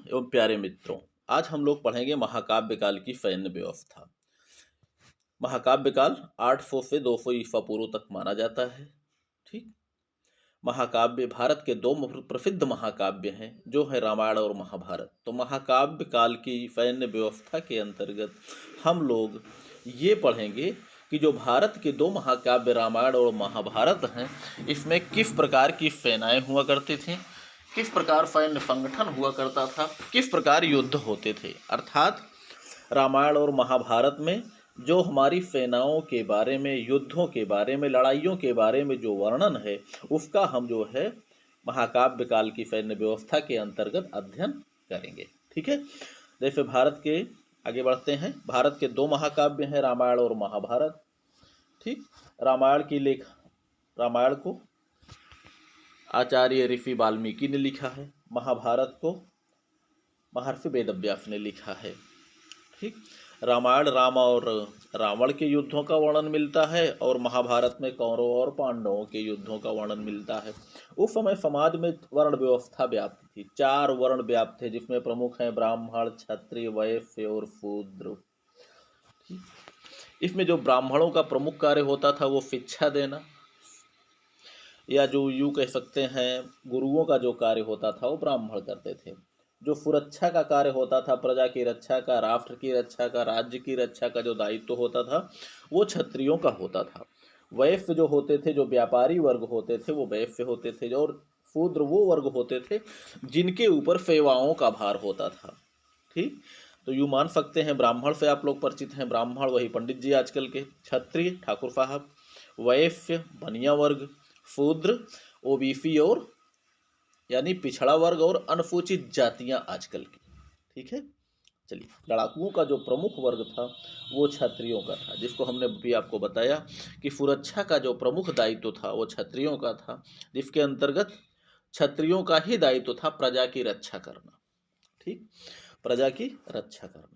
एवं प्यारे मित्रों, आज हम लोग पढ़ेंगे महाकाव्य काल की सैन्य व्यवस्था। महाकाव्य काल 800 से 200 ईसा पूर्व तक माना जाता है। ठीक। महाकाव्य भारत के दो प्रसिद्ध महाकाव्य हैं, जो है रामायण और महाभारत। तो महाकाव्य काल की सैन्य व्यवस्था के अंतर्गत हम लोग ये पढ़ेंगे कि जो भारत के दो महाकाव्य रामायण और महाभारत हैं, इसमें किस प्रकार की सेनाएं हुआ करती थीं, किस प्रकार सैन्य संगठन हुआ करता था, किस प्रकार युद्ध होते थे। अर्थात रामायण और महाभारत में जो हमारी सेनाओं के बारे में, युद्धों के बारे में, लड़ाइयों के बारे में जो वर्णन है, उसका हम जो है महाकाव्य काल की सैन्य व्यवस्था के अंतर्गत अध्ययन करेंगे। ठीक है। जैसे भारत के आगे बढ़ते हैं। भारत के दो महाकाव्य हैं, रामायण और महाभारत। ठीक। रामायण को आचार्य ऋषि वाल्मीकि ने लिखा है, महाभारत को महर्षि वेदव्यास ने लिखा है। ठीक। रामायण राम और रावण के युद्धों का वर्णन मिलता है और महाभारत में कौरवों और पांडवों के युद्धों का वर्णन मिलता है। उस समय समाज में वर्ण व्यवस्था व्याप्त थी। 4 वर्ण व्याप्त थे, जिसमें प्रमुख हैं ब्राह्मण, क्षत्रिय, वैश्य और शूद्र। इसमें जो ब्राह्मणों का प्रमुख कार्य होता था वो शिक्षा देना, या जो यूँ कह सकते हैं गुरुओं का जो कार्य होता था वो ब्राह्मण करते थे। जो सुरक्षा का कार्य होता था, प्रजा की रक्षा का, राष्ट्र की रक्षा का, राज्य की रक्षा का जो दायित्व होता था वो क्षत्रियों का होता था। वैश्य जो होते थे, जो व्यापारी वर्ग होते थे, वो वैश्य होते थे। और शूद्र वो वर्ग होते थे जिनके ऊपर सेवाओं का भार होता था। ठीक। तो यूँ मान सकते हैं, ब्राह्मण से आप लोग परिचित हैं, ब्राह्मण वही पंडित जी आजकल के, क्षत्रिय ठाकुर साहब, वैश्य बनिया वर्ग, शूद्र ओबीसी और यानी पिछड़ा वर्ग और अनुसूचित जातियां आजकल की। ठीक है। चलिए, लड़ाकुओं का जो प्रमुख वर्ग था वो क्षत्रियों का था, जिसको हमने भी आपको बताया कि सुरक्षा का जो प्रमुख दायित्व था वो क्षत्रियों का था, जिसके अंतर्गत क्षत्रियों का ही दायित्व था प्रजा की रक्षा करना। ठीक। प्रजा की रक्षा करना।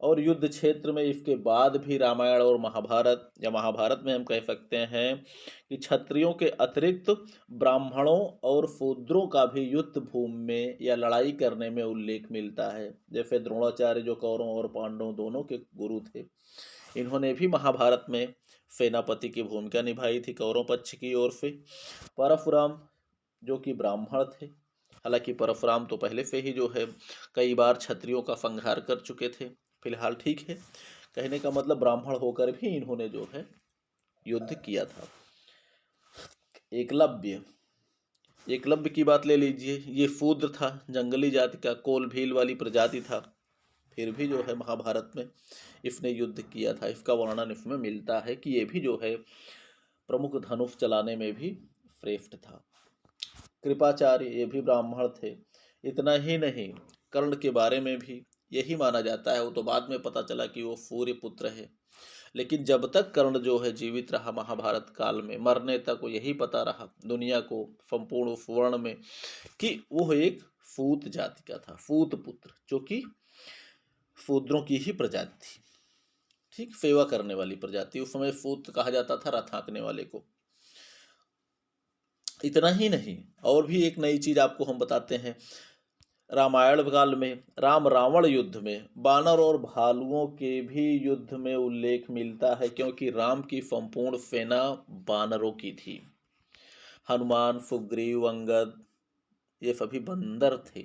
और युद्ध क्षेत्र में इसके बाद भी रामायण और महाभारत, या महाभारत में हम कह सकते हैं कि क्षत्रियों के अतिरिक्त ब्राह्मणों और शूद्रों का भी युद्ध भूमि में या लड़ाई करने में उल्लेख मिलता है। जैसे द्रोणाचार्य जो कौरवों और पांडवों दोनों के गुरु थे, इन्होंने भी महाभारत में सेनापति की भूमिका निभाई थी कौरव पक्ष की ओर से। परशुराम जो कि ब्राह्मण थे, हालांकि परशुराम तो पहले से ही जो है कई बार क्षत्रियों का संहार कर चुके थे, फिलहाल ठीक है। कहने का मतलब ब्राह्मण होकर भी इन्होंने जो है युद्ध किया था। एकलव्य की बात ले लीजिए, ये शूद्र था, जंगली जाति का, कोल भील वाली प्रजाति था, फिर भी जो है महाभारत में इसने युद्ध किया था। इसका वर्णन इसमें मिलता है कि ये भी जो है प्रमुख धनुष चलाने में भी श्रेष्ठ था। कृपाचार्य ये भी ब्राह्मण थे। इतना ही नहीं, कर्ण के बारे में भी यही माना जाता है, वो तो बाद में पता चला कि वो सूर्य पुत्र है, लेकिन जब तक कर्ण जो है जीवित रहा महाभारत काल में, मरने तक वो यही पता रहा दुनिया को संपूर्ण स्वर्ण में कि वो एक सूत जाति का था, सूत पुत्र, जो कि शूद्रों की ही प्रजाति थी। ठीक। सेवा करने वाली प्रजाति, उस समय सूत कहा जाता था रथ हाँकने वाले को। इतना ही नहीं, और भी एक नई चीज आपको हम बताते हैं। रामायण काल में राम रावण युद्ध में बानर और भालुओं के भी युद्ध में उल्लेख मिलता है, क्योंकि राम की संपूर्ण सेना बानरों की थी। हनुमान, सुग्रीव, अंगद ये सभी बंदर थे।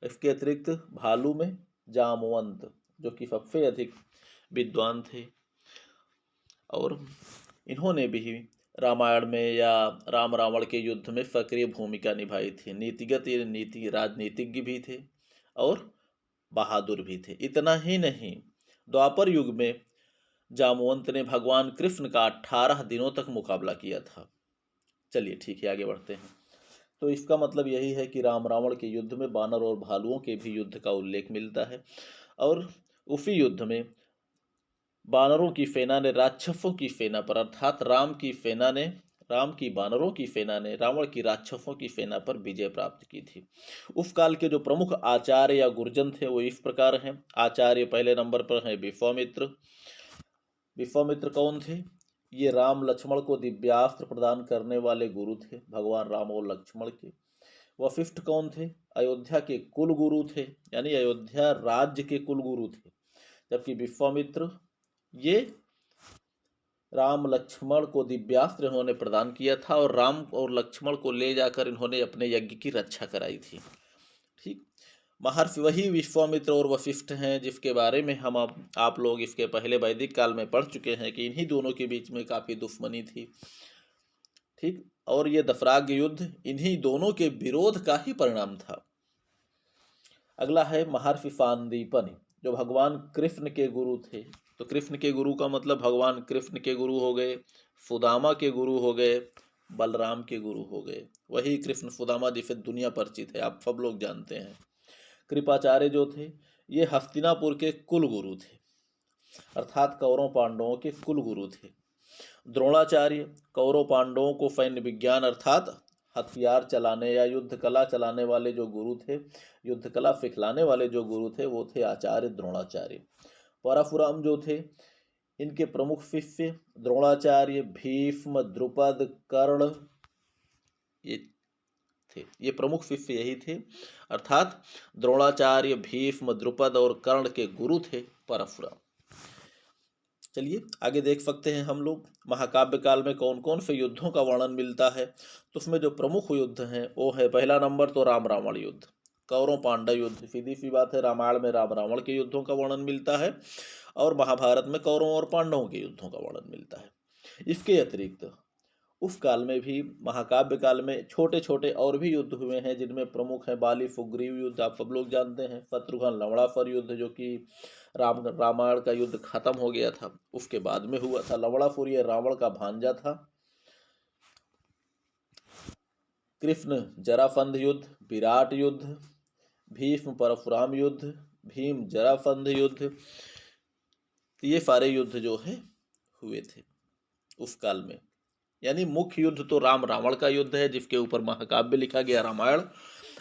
इसके अतिरिक्त भालू में जामवंत, जो कि सबसे अधिक विद्वान थे, और इन्होंने भी रामायण में या राम रावण के युद्ध में सक्रिय भूमिका निभाई थी। नीतिगत ये राजनीतिज्ञ भी थे और बहादुर भी थे। इतना ही नहीं, द्वापर युग में जामवंत ने भगवान कृष्ण का 18 दिनों तक मुकाबला किया था। चलिए ठीक है, आगे बढ़ते हैं। तो इसका मतलब यही है कि राम रावण के युद्ध में बानर और भालुओं के भी युद्ध का उल्लेख मिलता है, और उसी युद्ध में बानरों की सेना ने राक्षसों की सेना पर, अर्थात राम की बानरों की सेना ने रावण की राक्षसों की सेना पर विजय प्राप्त की थी। उस काल के जो प्रमुख आचार्य या गुर्जन थे वो इस प्रकार हैं। आचार्य पहले नंबर पर हैं विश्वामित्र। विश्वामित्र कौन थे? ये राम लक्ष्मण को दिव्यास्त्र प्रदान करने वाले गुरु थे, भगवान राम और लक्ष्मण के। वशिष्ठ कौन थे? अयोध्या के कुल गुरु थे, यानी अयोध्या राज्य के कुल गुरु थे। जबकि विश्वामित्र ये राम लक्ष्मण को दिव्यास्त्र इन्होंने प्रदान किया था और राम और लक्ष्मण को ले जाकर इन्होंने अपने यज्ञ की रक्षा कराई थी। ठीक, महर्षि वही विश्वामित्र और वशिष्ठ हैं जिसके बारे में हम आप लोग इसके पहले वैदिक काल में पढ़ चुके हैं कि इन्हीं दोनों के बीच में काफ़ी दुश्मनी थी। ठीक, और ये दफराग युद्ध इन्हीं दोनों के विरोध का ही परिणाम था। अगला है महर्षि सांदीपनि, जो भगवान कृष्ण के गुरु थे। तो कृष्ण के गुरु का मतलब भगवान कृष्ण के गुरु हो गए, सुदामा के गुरु हो गए, बलराम के गुरु हो गए। वही कृष्ण सुदामा जिसे दुनिया परिचित है, आप सब लोग जानते हैं। कृपाचार्य जो थे ये हस्तिनापुर के कुल गुरु थे, अर्थात कौरव पांडवों के कुल गुरु थे। द्रोणाचार्य कौरव पांडवों को सैन्य विज्ञान अर्थात हथियार चलाने या युद्ध कला चलाने वाले जो गुरु थे, युद्ध कला सिखलाने वाले जो गुरु थे वो थे आचार्य द्रोणाचार्य। परशुराम जो थे इनके प्रमुख शिष्य द्रोणाचार्य, भीष्म, द्रुपद, कर्ण ये थे। ये प्रमुख शिष्य यही थे, अर्थात द्रोणाचार्य, भीष्म, द्रुपद और कर्ण के गुरु थे परशुराम। चलिए आगे देख सकते हैं हम लोग महाकाव्य काल में कौन कौन से युद्धों का वर्णन मिलता है। तो उसमें जो प्रमुख युद्ध हैं वो है, पहला नंबर तो राम रावण युद्ध, कौरव पांडव युद्ध। सीधी सी बात है, रामायण में राम रावण के युद्धों का वर्णन मिलता है और महाभारत में कौरवों और पांडवों के युद्धों का वर्णन मिलता है। इसके अतिरिक्त उस काल में भी, महाकाव्य काल में छोटे छोटे और भी युद्ध हुए हैं जिनमें प्रमुख है बाली सुग्रीव युद्ध, आप सब लोग जानते हैं। शत्रुघ्न लवणासुर युद्ध जो कि रामायण का युद्ध खत्म हो गया था उसके बाद में हुआ था। लवणासुर ये रावण का भांजा था। कृष्ण जरासंध युद्ध, विराट युद्ध, भीष्म परशुराम युद्ध, भीम जरासंध युद्ध, ये सारे युद्ध जो है हुए थे उस काल में। यानी मुख्य युद्ध तो राम रावण का युद्ध है जिसके ऊपर महाकाव्य लिखा गया रामायण,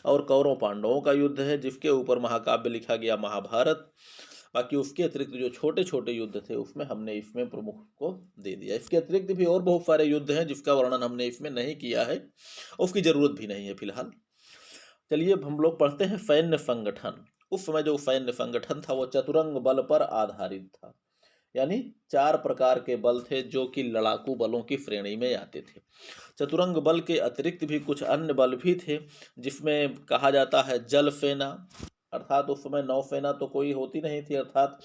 और कौरव पांडवों का युद्ध है जिसके ऊपर महाकाव्य लिखा गया महाभारत। बाकी उसके अतिरिक्त जो छोटे छोटे युद्ध थे उसमें हमने इसमें प्रमुख को दे दिया। इसके अतिरिक्त भी और बहुत सारे युद्ध हैं जिसका वर्णन हमने इसमें नहीं किया है, उसकी जरूरत भी नहीं है फिलहाल। चलिए हम लोग पढ़ते हैं सैन्य संगठन। उस समय जो सैन्य संगठन था वो चतुरंग बल पर आधारित था, यानी 4 प्रकार के बल थे जो कि लड़ाकू बलों की श्रेणी में आते थे। चतुरंग बल के अतिरिक्त भी कुछ अन्य बल भी थे जिसमें कहा जाता है जल सेना, अर्थात उस समय नौसेना तो कोई होती नहीं थी, अर्थात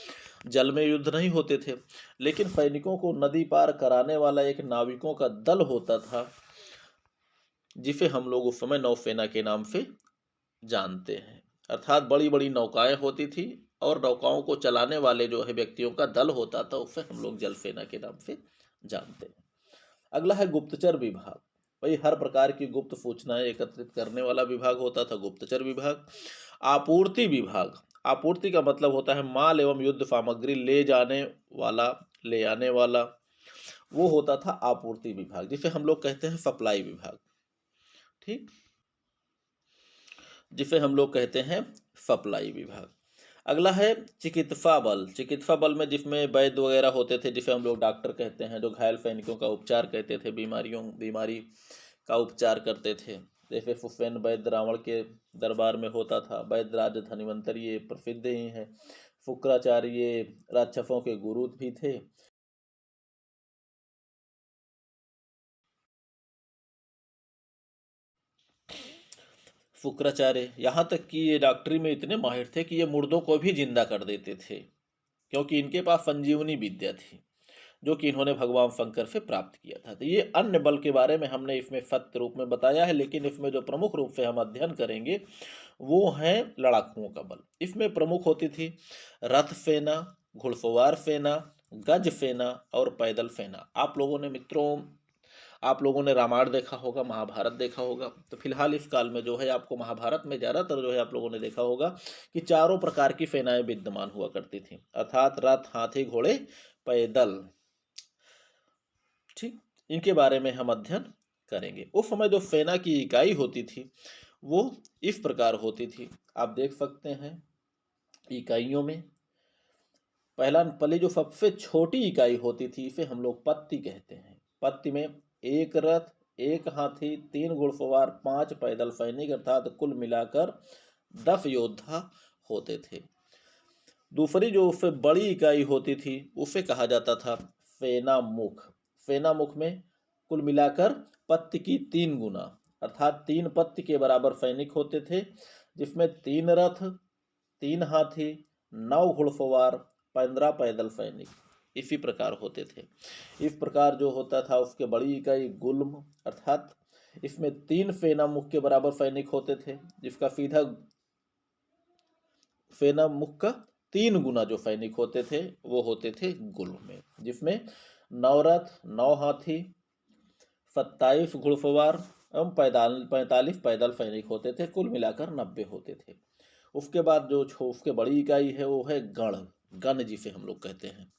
जल में युद्ध नहीं होते थे, लेकिन सैनिकों को नदी पार कराने वाला एक नाविकों का दल होता था जिसे हम लोग उस समय नौसेना के नाम से जानते हैं। अर्थात बड़ी बड़ी नौकाएं होती थी और नौकाओं को चलाने वाले जो है व्यक्तियों का दल होता था, उसे हम लोग जल सेना के नाम से जानते हैं। अगला है गुप्तचर विभाग। भाई हर प्रकार की गुप्त सूचनाएं एकत्रित करने वाला विभाग होता था गुप्तचर विभाग। आपूर्ति विभाग, आपूर्ति का मतलब होता है माल एवं युद्ध सामग्री ले जाने वाला, ले आने वाला, वो होता था आपूर्ति विभाग, जिसे हम लोग कहते हैं सप्लाई विभाग। ठीक, जिसे हम लोग कहते हैं सप्लाई विभाग। अगला है चिकित्सा बल। चिकित्सा बल में जिसमें वैद्य वगैरह होते थे जिसे हम लोग डॉक्टर कहते हैं, जो घायल सैनिकों का उपचार करते थे, बीमारी का उपचार करते थे। जैसे सुफेन वैद्य रावण के दरबार में होता था, वैद्य राज धन्वंतरी ये प्रसिद्ध ही है। शुक्राचार्य राक्षसों के गुरु भी थे। शुक्राचार्य यहाँ तक कि ये डॉक्टरी में इतने माहिर थे कि ये मुर्दों को भी जिंदा कर देते थे, क्योंकि इनके पास संजीवनी विद्या थी जो कि इन्होंने भगवान शंकर से प्राप्त किया था। तो ये अन्य बल के बारे में हमने इसमें सत्य रूप में बताया है, लेकिन इसमें जो प्रमुख रूप से हम अध्ययन करेंगे वो है लड़ाकुओं का बल। इसमें प्रमुख होती थी रथ सेना, घुड़सवार सेना, गज सेना और पैदल सेना। आप लोगों ने मित्रों, आप लोगों ने रामायण देखा होगा, महाभारत देखा होगा, तो फिलहाल इस काल में जो है आपको महाभारत में ज़्यादातर जो है आप लोगों ने देखा होगा कि 4 प्रकार की सेनाएं विद्यमान हुआ करती थी, अर्थात रथ, हाथी, घोड़े, पैदल। ठीक, इनके बारे में हम अध्ययन करेंगे। उस समय जो सेना की इकाई होती थी वो इस प्रकार होती थी, आप देख सकते हैं इकाइयों में। पहले जो सबसे छोटी इकाई होती थी इसे हम लोग पत्ती कहते हैं। पत्ती में 1 रथ, 1 हाथी, 3 घुड़सवार, 5 पैदल सैनिक, अर्थात कुल मिलाकर 10 योद्धा होते थे। दूसरी जो उससे बड़ी इकाई होती थी उसे कहा जाता था सेनामुख। सेनामुख में कुल मिलाकर पत्ति की 3 गुना अर्थात 3 पत्ति के बराबर सैनिक होते थे, जिसमें 3 रथ, 3 हाथी, 9 घुड़सवार, 15 पैदल सैनिक इसी प्रकार होते थे। इस प्रकार जो होता था उसके बड़ी इकाई गुल्म अर्थात इसमें 3 सेनामुख के बराबर सैनिक होते थे, जिसका सीधा सेनामुख का 3 गुना जो सैनिक होते थे वो होते थे गुल्म में, जिसमें 9 रथ, 9 हाथी, 27 घुड़सवार एवं 45 पैदल सैनिक होते थे। कुल मिलाकर 90 होते थे। उसके बाद जो उसके बड़ी इकाई है वो है गण, गण जिसे हम लोग कहते हैं।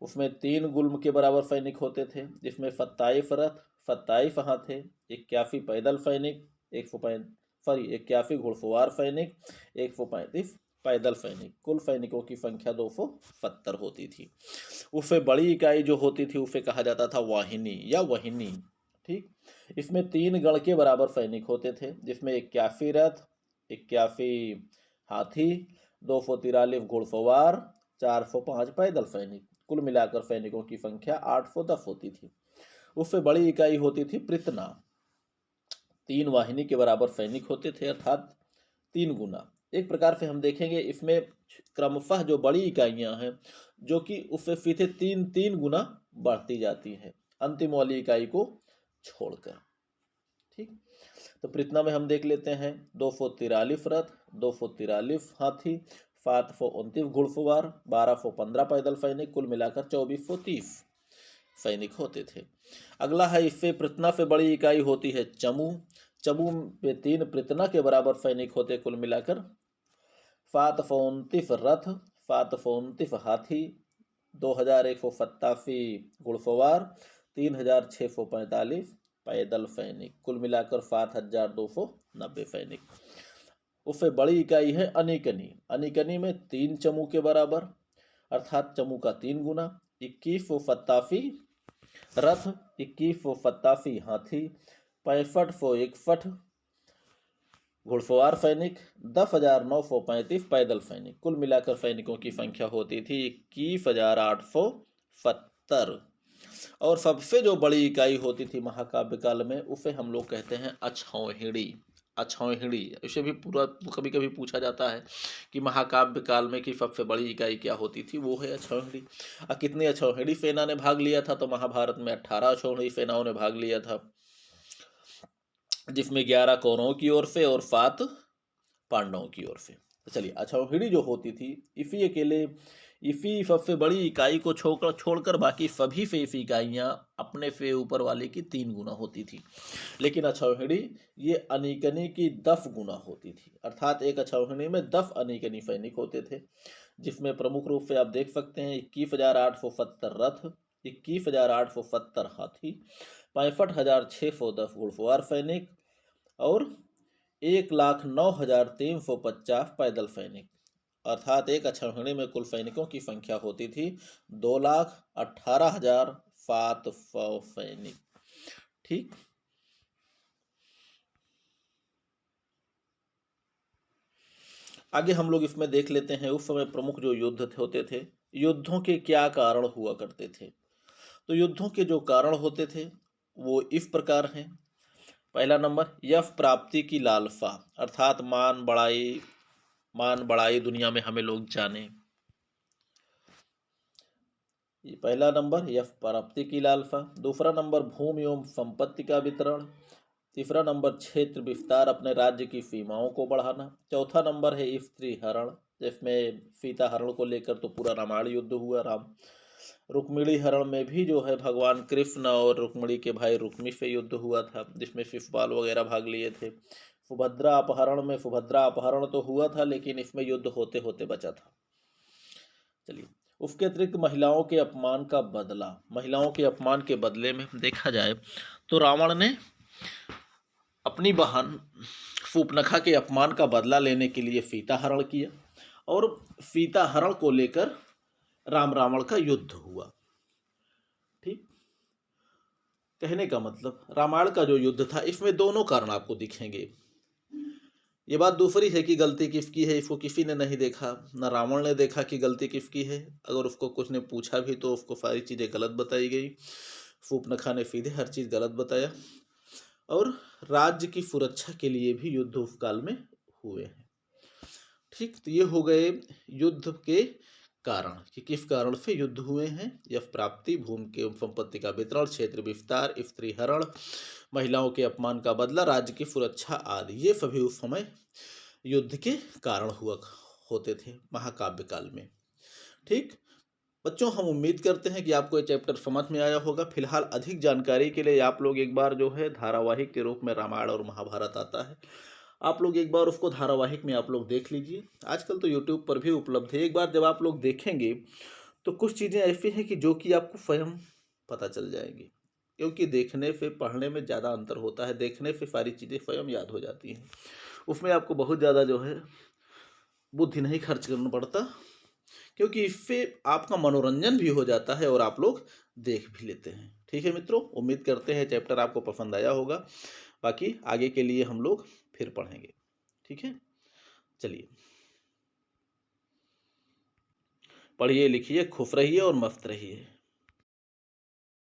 उसमें 3 गुल्म के बराबर सैनिक होते थे, जिसमें 27 रथ, 27 हाथे, 81 पैदल सैनिक, 81 घुड़सवार सैनिक, 135 पैदल सैनिक। कुल सैनिकों की संख्या 270 होती थी। उससे बड़ी इकाई जो होती थी उसे कहा जाता था वाहिनी या वहिनी। ठीक, इसमें 3 गण के बराबर सैनिक होते थे, जिसमें 81 रथ, 81 हाथी, 243 घुड़सवार, 405 पैदल सैनिक। कुल मिलाकर सैनिकों की संख्या 810 होती थी। उससे बड़ी इकाई होती थी पृतना। 3 वाहिनी के बराबर सैनिक होते थे अर्थात 3 गुना। एक प्रकार से हम देखेंगे इसमें क्रमशः जो बड़ी इकाइयां हैं जो कि उससे सीधे 3 गुना बढ़ती जाती है अंतिम वाली इकाई को छोड़कर। ठीक, तो पृतना में हम देख लेते हैं 243 रथ, 243 हाथी, 729 घुड़सवार, 1215 पैदल सैनिक, कुल मिलाकर 2430 सैनिक होते थे। अगला है इससे पृतना से बड़ी इकाई होती है चमू। चमू में 3 पृतना के बराबर सैनिक होते, कुल मिलाकर 729 रथ, 729 हाथी, 2187 घुड़सवार, 3645 पैदल सैनिक, कुल मिलाकर 7290 सैनिक। उससे बड़ी इकाई है अनिकनी। अनिकनी में 3 चमू के बराबर अर्थात चमू का 3 गुना, 2187 रथ, 2187 हाथी, 6561 घुड़सवार सैनिक, 10,935 पैदल सैनिक। कुल मिलाकर सैनिकों की संख्या होती थी 21,870। और सबसे जो बड़ी इकाई होती थी महाकाव्य काल में उसे हम लोग कहते हैं अक्षौहिणी। अक्षौहिणी इसे भी पूरा कभी कभी पूछा जाता है कि महाकाव्य काल में की सबसे बड़ी इकाई क्या होती थी, वो है अक्षौहिणी। कितनी अक्षौहिणी सेना ने भाग लिया था, तो महाभारत में 18 अक्षौहिणी सेनाओं ने भाग लिया था, जिसमें 11 कौरवों की ओर से और 7 पांडवों की ओर से। तो चलिए, अक्षौहिणी जो होती थी इसी सबसे बड़ी इकाई को छोड़कर बाकी सभी से इकाइयां अपने से ऊपर वाले की 3 गुना होती थी। लेकिन अक्षौहिणी ये अनिकनी की 10 गुना होती थी, अर्थात एक अक्षौहिणी में 10 अनिकनी सैनिक होते थे, जिसमें प्रमुख रूप से आप देख सकते हैं 21,870 रथ, 21,870 हाथी, 65,610 घुड़सवार सैनिक और 1,09,350 पैदल सैनिक। अर्थात एक अक्षौहिणी में कुल सैनिकों की संख्या होती थी 2,18,700 सैनिक। ठीक, आगे हम लोग इसमें देख लेते हैं उस समय प्रमुख जो युद्ध होते थे, युद्धों के क्या कारण हुआ करते थे। तो युद्धों के जो कारण होते थे वो इस प्रकार हैं। पहला नंबर, यश प्राप्ति की लालसा अर्थात मान बढ़ाई दुनिया में हमें लोग जाने। ये पहला नंबर, यश प्राप्ति की लालसा। दूसरा नंबर, भूमि एवं संपत्ति का वितरण। तीसरा नंबर, क्षेत्र विस्तार, अपने राज्य की सीमाओं को बढ़ाना। चौथा नंबर है स्त्री हरण, जिसमें सीता हरण को लेकर तो पूरा रामायण युद्ध हुआ। रुक्मिणी हरण में भी जो है भगवान कृष्ण और रुक्मिणी के भाई रुक्मी से युद्ध हुआ था, जिसमें शिशुपाल वगैरह भाग लिए थे। सुभद्रा अपहरण तो हुआ था, लेकिन इसमें युद्ध होते होते बचा था। चलिए, उसके अतिरिक्त महिलाओं के अपमान का बदला। महिलाओं के अपमान के बदले में देखा जाए तो रावण ने अपनी बहन शूर्पणखा के अपमान का बदला लेने के लिए सीता हरण किया और सीता हरण को लेकर राम रावण का युद्ध हुआ। ठीक, कहने का मतलब रामायण का जो युद्ध था इसमें दोनों कारण आपको दिखेंगे। ये बात दूसरी है कि गलती किसकी है, इसको किसी ने नहीं देखा, ना रावण ने देखा कि गलती किसकी है। अगर उसको कुछ ने पूछा भी तो उसको सारी चीज़ें गलत बताई गई। शूर्पणखा ने सीधे हर चीज़ गलत बताया। और राज्य की सुरक्षा के लिए भी युद्ध उस काल में हुए हैं। ठीक, तो ये हो गए युद्ध के कारण कि किस कारण से युद्ध हुए हैं। यह प्राप्ति, भूमि के संपत्ति का वितरण, क्षेत्र विस्तार, स्त्री हरण, महिलाओं के अपमान का बदला, राज्य की सुरक्षा आदि, ये सभी उस समय युद्ध के कारण हुआ होते थे महाकाव्य काल में। ठीक बच्चों, हम उम्मीद करते हैं कि आपको ये चैप्टर समझ में आया होगा। फिलहाल अधिक जानकारी के लिए आप लोग एक बार जो है धारावाहिक के रूप में रामायण और महाभारत आता है, आप लोग एक बार उसको धारावाहिक में आप लोग देख लीजिए। आजकल तो यूट्यूब पर भी उपलब्ध है। एक बार जब आप लोग देखेंगे तो कुछ चीज़ें ऐसी हैं कि जो कि आपको स्वयं पता चल जाएंगी, क्योंकि देखने से पढ़ने में ज़्यादा अंतर होता है। देखने से सारी चीज़ें स्वयं याद हो जाती हैं। उसमें आपको बहुत ज़्यादा जो है बुद्धि नहीं खर्च करना पड़ता, क्योंकि इससे आपका मनोरंजन भी हो जाता है और आप लोग देख भी लेते हैं। ठीक है मित्रों, उम्मीद करते हैं चैप्टर आपको पसंद आया होगा। बाकी आगे के लिए हम लोग फिर पढ़ेंगे। ठीक है, चलिए पढ़िए लिखिए, खुश रहिए और मस्त रहिए।